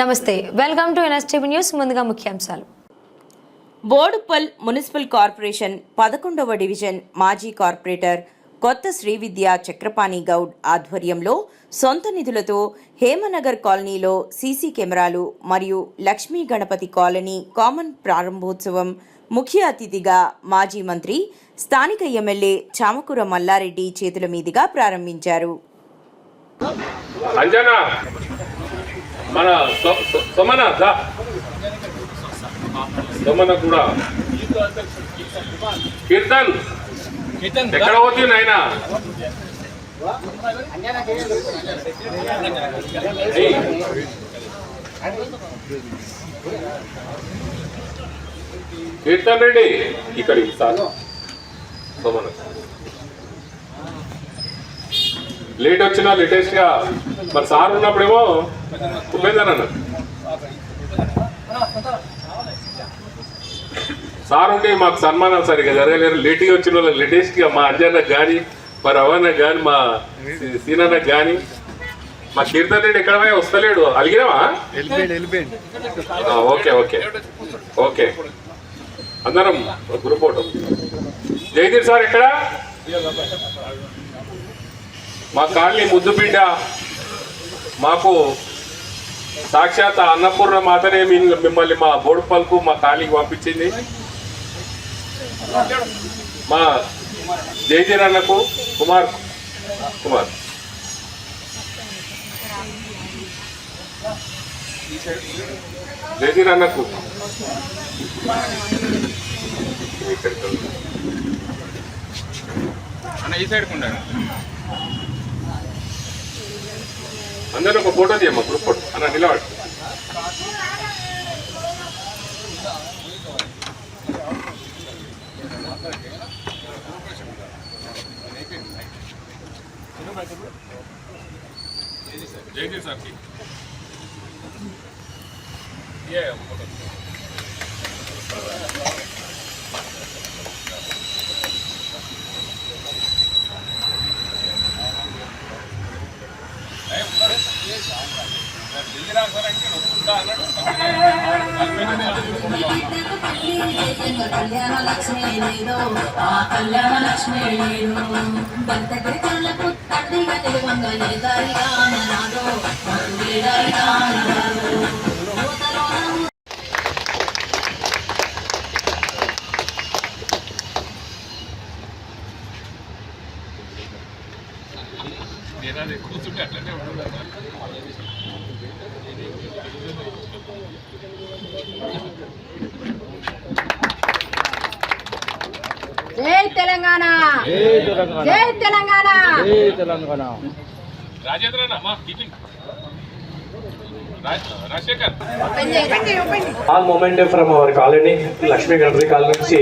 నమస్తే, welcome to NSTV news. ముందుగా ముఖ్యాంశాలు. బోడుప్పల్ మున్సిపల్ కార్పొరేషన్ 11వ డివిజన్ మాజీ కార్పొరేటర్ కొత్త శ్రీవిద్య చక్రపాణి గౌడ్ ఆధ్వర్యంలో సొంత నిధులతో హేమనగర్ కాలనీలో సీసీ కెమెరాలు మరియు లక్ష్మీ గణపతి కాలనీ కామన్ ప్రారంభోత్సవం ముఖ్య అతిథిగా మాజీ మంత్రి స్థానిక ఎమ్మెల్యే చామకూర మల్లారెడ్డి చేతుల మీదుగా ప్రారంభించారు. మన సోమన కూడా కీర్తన్ ఎక్కడ పోతుంది నాయన? కీర్తన్ రెడ్డి ఇక్కడికి సార్ సోమన లేట్ వచ్చినా లేటెస్ట్ గా మరి సార్ ఉన్నప్పుడేమో ఉపేందర్ అన్న సార్ ఉండి మాకు సన్మానాలు సరిగా జరగలేరు. లేట్గా వచ్చిన వాళ్ళు లేటెస్ట్ గా మా అంజన్నకు కానీ మా రవాణకు కానీ మా సీనన్నకు కానీ మా కీర్తన్ రెడ్డి ఎక్కడ వస్తలేడు. అలిగినావా? ఓకే ఓకే ఓకే అందరం గ్రూప్ ఫోటో. జయదీర్ సార్ ఎక్కడ? మా కాలనీ ముద్దుబిడ్డ, మాకు సాక్షాత్ అన్నపూర్ణ మాతనే మిమ్మల్ని మా బోడుపల్కు మా కాలనీకి పంపించింది. మా జయదీర్ అన్నకు కుమార్ జయదీర్ అన్నకు ఈ సైడ్ అందరూ ఒక ఫోటో తీయమ్మా, గ్రూప్ ఫోటో అన్న నిలబడి. జయదీర్ సార్ కూర్చుంటే అట్లనే ఉండదు. జై తెలంగాణ, జై తెలంగాణ, జై Telangana. All momentum from our colony, Lakshmi Ganapati colony నుంచి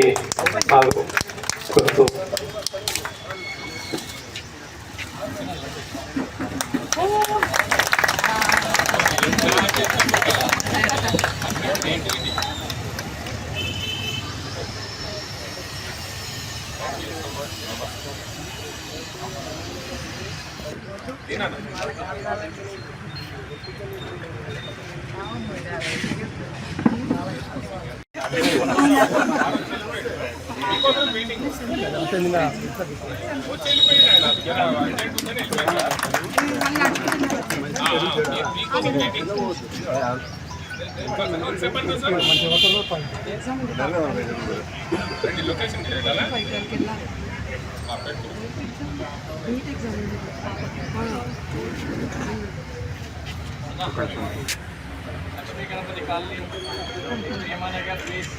Ganapati colony Hemanagar please.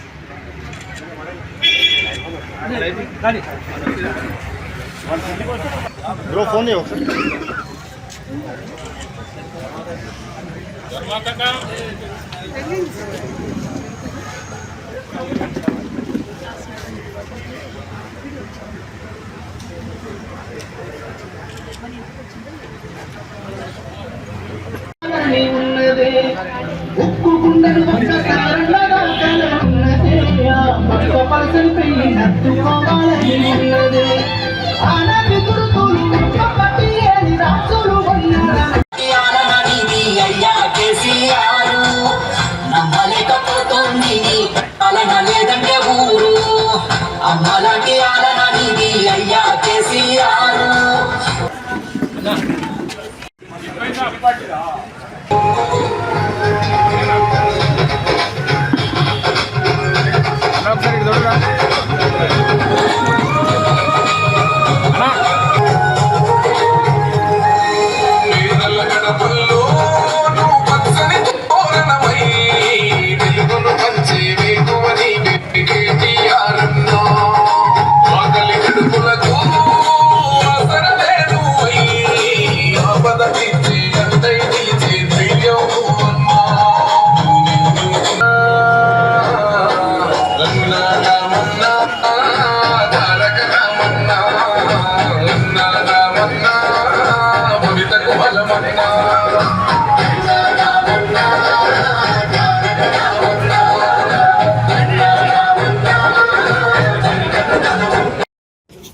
Bro phone చేయ ఒకసారి. అయ్యా కేసీఆర్ చేయాలనని అయ్యా కేసీఆర్.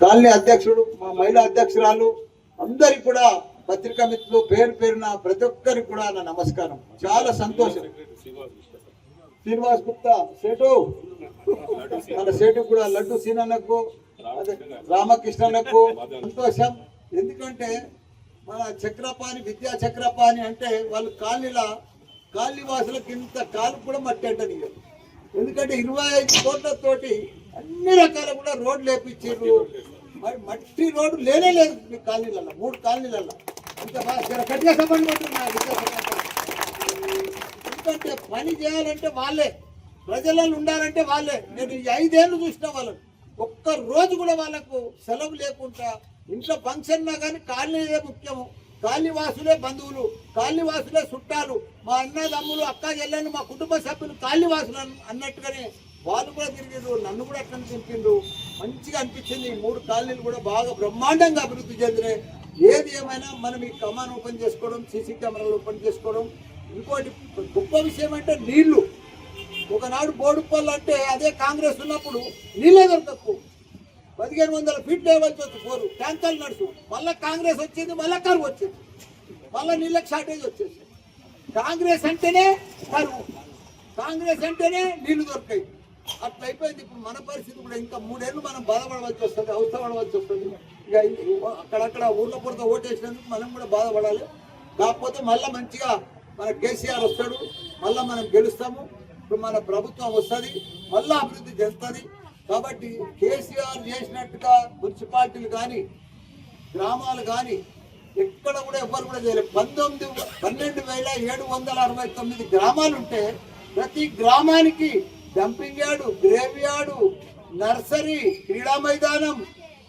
కాలనీ అధ్యక్షుడు, మా మహిళా అధ్యక్షురాలు అందరికి కూడా పత్రికా మిత్రులు పేరు పేరున ప్రతి ఒక్కరికి కూడా నా నమస్కారం. చాలా సంతోషం. శ్రీనివాస్ గుప్తా సేటు, మన సేటు కూడా లడ్డు సీనన్నకు, రామకృష్ణన్నకు సంతోషం. ఎందుకంటే మన చక్రపాణి, విద్యా చక్రపాణి అంటే వాళ్ళు కాలనీ వాసులకు ఇంత కాలు కూడా మట్టి అంటనియదు. ఎందుకంటే 25 కోట్లతోటి అన్ని రకాల కూడా రోడ్లు వేపించారు. మరి మట్టి రోడ్డు లేనే లేదు మీ కాలనీలలో, 3 కాలనీలలో. అంత బాగా గట్టిగా సంబంధం ఎందుకంటే పని చేయాలంటే వాళ్ళే, ప్రజలలో ఉండాలంటే వాళ్ళే. నేను ఈ 5 ఏళ్ళు చూసిన వాళ్ళని ఒక్క రోజు కూడా వాళ్ళకు సెలవు లేకుండా ఇంట్లో ఫంక్షన్ నా కానీ కాలనీలే ముఖ్యము. కాలనీవాసులే బంధువులు, కాలనీవాసులే చుట్టాలు, మా అన్నదమ్ములు, అక్క చెల్లెలు, మా కుటుంబ సభ్యులు కాలనీవాసులు అన్నట్టుగానే వాళ్ళు కూడా తిరిగిండ్రు. నన్ను కూడా అట్లా తిరిగిండ్రు. మంచిగా అనిపించింది. 3 కాలనీలు కూడా బాగా బ్రహ్మాండంగా అభివృద్ధి చెందినాయి. ఏది ఏమైనా మనం ఈ కమాన్ ఓపెన్ చేసుకోవడం, సీసీ కెమెరాలు ఓపెన్ చేసుకోవడం. ఇంకోటి గొప్ప విషయం అంటే నీళ్లు. ఒకనాడు బోడుపల్లి అంటే అదే కాంగ్రెస్ ఉన్నప్పుడు నీళ్ళే దొరకకు, 1500 ఫీట్ లేవలసి వచ్చి పోరు ట్యాంకర్లు నడుచు. మళ్ళీ కాంగ్రెస్ వచ్చింది, మళ్ళీ కరువు వచ్చింది, మళ్ళీ నీళ్ళకి షార్టేజ్ వచ్చేసి. కాంగ్రెస్ అంటేనే కరువు, కాంగ్రెస్ అంటేనే నీళ్లు దొరికాయి. అట్లా అయిపోయింది. ఇప్పుడు మన పరిస్థితి కూడా ఇంకా 3 ఏళ్ళు మనం బాధపడవలసి వస్తుంది, అవసరపడవలసి వస్తుంది. ఇక అక్కడక్కడ ఊర్లో పొరత ఓటేసినందుకు మనం కూడా బాధపడాలి. కాకపోతే మళ్ళీ మంచిగా మన కేసీఆర్ వస్తాడు, మళ్ళీ మనం గెలుస్తాము. ఇప్పుడు మన ప్రభుత్వం వస్తుంది, మళ్ళీ అభివృద్ధి చెందుతుంది. కాబట్టి కేసీఆర్ చేసినట్టుగా మున్సిపాలిటీలు కానీ గ్రామాలు కానీ ఎక్కడ కూడా ఎవ్వరు కూడా చేయలేదు. 12,769 గ్రామాలు ఉంటే ప్రతి గ్రామానికి dumping yard, grave yard, nursery, క్రీడా మైదానం,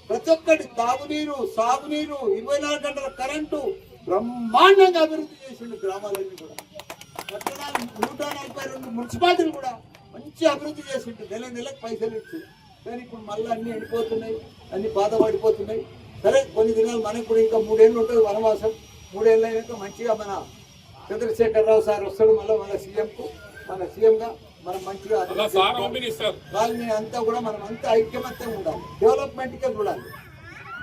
ప్రతి ఒక్కటి తాగునీరు, సాగునీరు, 24 గంటల కరెంటు బ్రహ్మాండంగా అభివృద్ధి చేసిండు. గ్రామాలన్నీ కూడా పట్టణాలు 142 మున్సిపాలిటీలు కూడా మంచి అభివృద్ధి చేసిండు. నెలకు పైసలు ఇచ్చి. కానీ ఇప్పుడు మళ్ళీ అన్ని ఎండిపోతున్నాయి, అన్ని బాధపడిపోతున్నాయి. సరే కొన్ని దినాలు మనకు కూడా ఇంకా 3 ఏళ్ళు ఉంటుంది వనవాసం. 3 ఏళ్ళు అయినాక మంచిగా మన చంద్రశేఖరరావు సార్ వస్తాడు, మళ్ళీ మన సీఎంగా మనం మంచిగా వాళ్ళని అంతా కూడా మనం అంతా ఐక్యమత్యంగా ఉండాలి, డెవలప్మెంట్కే చూడాలి.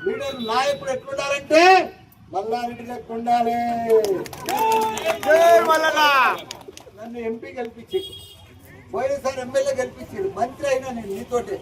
లీడర్ నాయకుడు ఎట్లుండాలంటే మల్లారెడ్డి లెక్క ఉండాలి. నన్ను ఎంపీ గెలిపించి, పోయినసారి ఎమ్మెల్యే గెలిపించాడు, మంత్రి అయినా నేను నీతోటే.